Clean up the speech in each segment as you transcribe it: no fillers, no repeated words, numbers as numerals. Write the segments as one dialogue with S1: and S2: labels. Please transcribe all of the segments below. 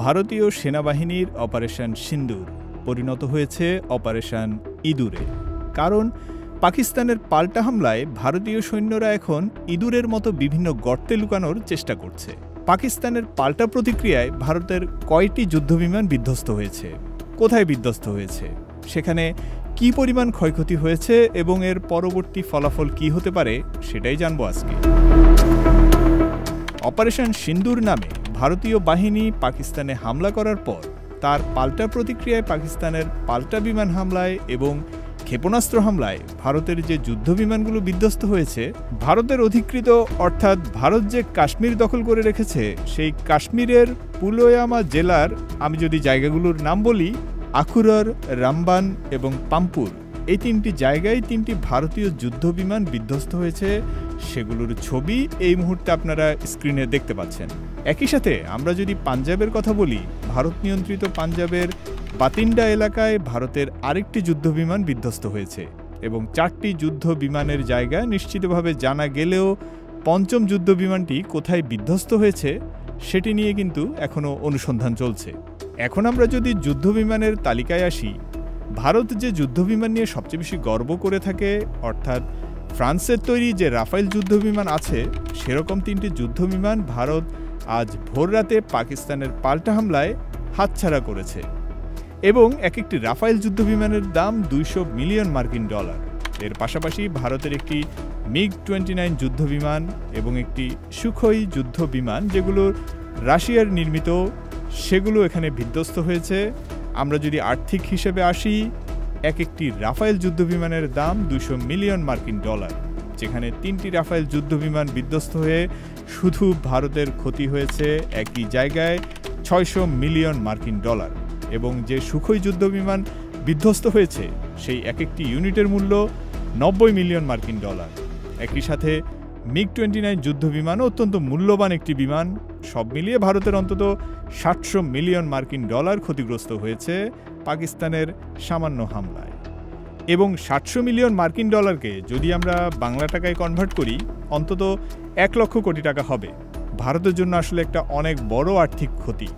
S1: ভারতীয় সেনাবাহিনীর অপারেশন সিন্দুর পরিণত হয়েছে অপারেশন ইঁদুরে। কারণ পাকিস্তানের পাল্টা হামলায় ভারতীয় সৈন্যরা এখন ইঁদুরের মতো বিভিন্ন গর্তে লুকানোর চেষ্টা করছে। পাকিস্তানের পাল্টা প্রতিক্রিয়ায় ভারতের কয়টি যুদ্ধবিমান বিধ্বস্ত হয়েছে, কোথায় বিধ্বস্ত হয়েছে, সেখানে কী পরিমাণ ক্ষয়ক্ষতি হয়েছে এবং এর পরবর্তী ফলাফল কী হতে পারে সেটাই জানব আজকে। অপারেশন সিন্দুর নামে ভারতীয় বাহিনী পাকিস্তানে হামলা করার পর তার পাল্টা প্রতিক্রিয়ায় পাকিস্তানের পাল্টা বিমান হামলায় এবং ক্ষেপণাস্ত্র হামলায় ভারতের যে যুদ্ধবিমানগুলো বিধ্বস্ত হয়েছে, ভারতের অধিকৃত অর্থাৎ ভারত যে কাশ্মীর দখল করে রেখেছে সেই কাশ্মীরের পুলওয়ামা জেলার, আমি যদি জায়গাগুলোর নাম বলি, আখুরর, রামবান এবং পাম্পুর, এই তিনটি জায়গায় তিনটি ভারতীয় যুদ্ধবিমান বিধ্বস্ত হয়েছে। সেগুলোর ছবি এই মুহূর্তে আপনারা স্ক্রিনে দেখতে পাচ্ছেন। একই সাথে আমরা যদি পাঞ্জাবের কথা বলি, ভারত নিয়ন্ত্রিত পাঞ্জাবের বাতিন্ডা এলাকায় ভারতের আরেকটি যুদ্ধবিমান বিধ্বস্ত হয়েছে এবং 4টি যুদ্ধ বিমানের জায়গা নিশ্চিতভাবে জানা গেলেও পঞ্চম যুদ্ধবিমানটি কোথায় বিধ্বস্ত হয়েছে সেটি নিয়ে কিন্তু এখনও অনুসন্ধান চলছে। এখন আমরা যদি যুদ্ধবিমানের তালিকায় আসি, ভারত যে যুদ্ধবিমান নিয়ে সবচেয়ে বেশি গর্ব করে থাকে, অর্থাৎ ফ্রান্সের তৈরি যে রাফাইল যুদ্ধবিমান আছে, সেরকম 3টি যুদ্ধবিমান ভারত আজ ভোররাতে পাকিস্তানের পাল্টা হামলায় হাতছাড়া করেছে এবং এক একটি রাফাইল যুদ্ধবিমানের দাম $200 মিলিয়ন। এর পাশাপাশি ভারতের একটি MiG-29 যুদ্ধবিমান এবং একটি সুখোই যুদ্ধবিমান, যেগুলো রাশিয়ার নির্মিত, সেগুলো এখানে বিধ্বস্ত হয়েছে। আমরা যদি আর্থিক হিসেবে আসি, এক একটি রাফাইল যুদ্ধবিমানের দাম $200 মিলিয়ন, যেখানে 3টি রাফাইল যুদ্ধবিমান বিধ্বস্ত হয়ে শুধু ভারতের ক্ষতি হয়েছে একই জায়গায় $600 মিলিয়ন এবং যে সুখোই যুদ্ধবিমান বিধ্বস্ত হয়েছে সেই এক একটি ইউনিটের মূল্য $90 মিলিয়ন। একই সাথে MiG-29 যুদ্ধবিমানও অত্যন্ত মূল্যবান একটি বিমান। সব মিলিয়ে ভারতের অন্তত $700 মিলিয়ন ক্ষতিগ্রস্ত হয়েছে পাকিস্তানের সামান্য হামলায়। এবং $700 মিলিয়ন যদি আমরা বাংলা টাকায় কনভার্ট করি, অন্তত 1 লক্ষ কোটি টাকা হবে। ভারতের জন্য আসলে একটা অনেক বড় আর্থিক ক্ষতি।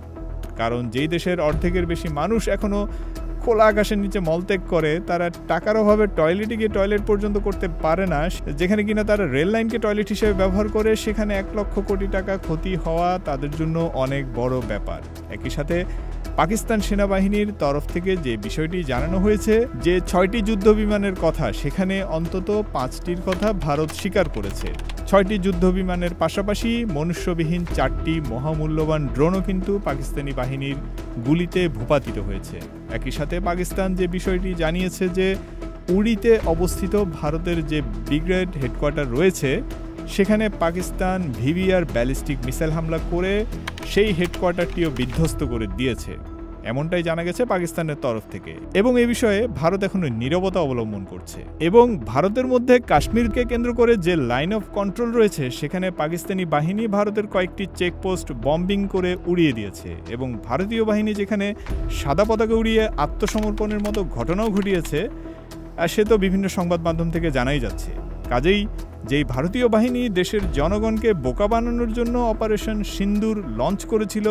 S1: কারণ যেই দেশের অর্ধেকের বেশি মানুষ এখনও খোলা আকাশের নিচে মলত্যাগ করে, তারা টাকার অভাবে টয়লেটে গিয়ে টয়লেট পর্যন্ত করতে পারে না, যেখানে কিনা তারা রেল লাইনকে টয়লেট হিসেবে ব্যবহার করে, সেখানে 1 লক্ষ কোটি টাকা ক্ষতি হওয়া তাদের জন্য অনেক বড় ব্যাপার। একই সাথে পাকিস্তান সেনাবাহিনীর তরফ থেকে যে বিষয়টি জানানো হয়েছে যে 6টি যুদ্ধবিমানের কথা, সেখানে অন্তত 5টির কথা ভারত স্বীকার করেছে। 6টি যুদ্ধবিমানের পাশাপাশি মনুষ্যবিহীন 4টি মহামূল্যবান ড্রোনও কিন্তু পাকিস্তানি বাহিনীর গুলিতে ভূপাতিত হয়েছে। একই সাথে পাকিস্তান যে বিষয়টি জানিয়েছে যে উড়িতে অবস্থিত ভারতের যে ব্রিগেড হেডকোয়ার্টার রয়েছে, সেখানে পাকিস্তান VBR ব্যালিস্টিক মিসাইল হামলা করে সেই হেডকোয়ার্টারটিও বিধ্বস্ত করে দিয়েছে, এমনটাই জানা গেছে পাকিস্তানের তরফ থেকে। এবং এই বিষয়ে ভারত এখনো নীরবতা অবলম্বন করছে। এবং ভারতের মধ্যে কাশ্মীরকে কেন্দ্র করে যে লাইন অফ কন্ট্রোল রয়েছে, সেখানে পাকিস্তানি বাহিনী ভারতের কয়েকটি চেকপোস্ট বম্বিং করে উড়িয়ে দিয়েছে এবং ভারতীয় বাহিনী যেখানে সাদা পতাকা উড়িয়ে আত্মসমর্পণের মতো ঘটনাও ঘটিয়েছে, সে তো বিভিন্ন সংবাদ মাধ্যম থেকে জানাই যাচ্ছে। কাজেই যেই ভারতীয় বাহিনী দেশের জনগণকে বোকা বানানোর জন্য অপারেশন সিন্দুর লঞ্চ করেছিল,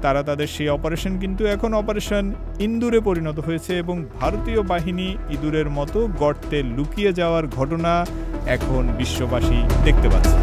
S1: তারা তাদের সেই অপারেশন কিন্তু এখন অপারেশন ইন্দুরে পরিণত হয়েছে এবং ভারতীয় বাহিনী ইঁদুরের মতো গর্তে লুকিয়ে যাওয়ার ঘটনা এখন বিশ্ববাসী দেখতে পাচ্ছে।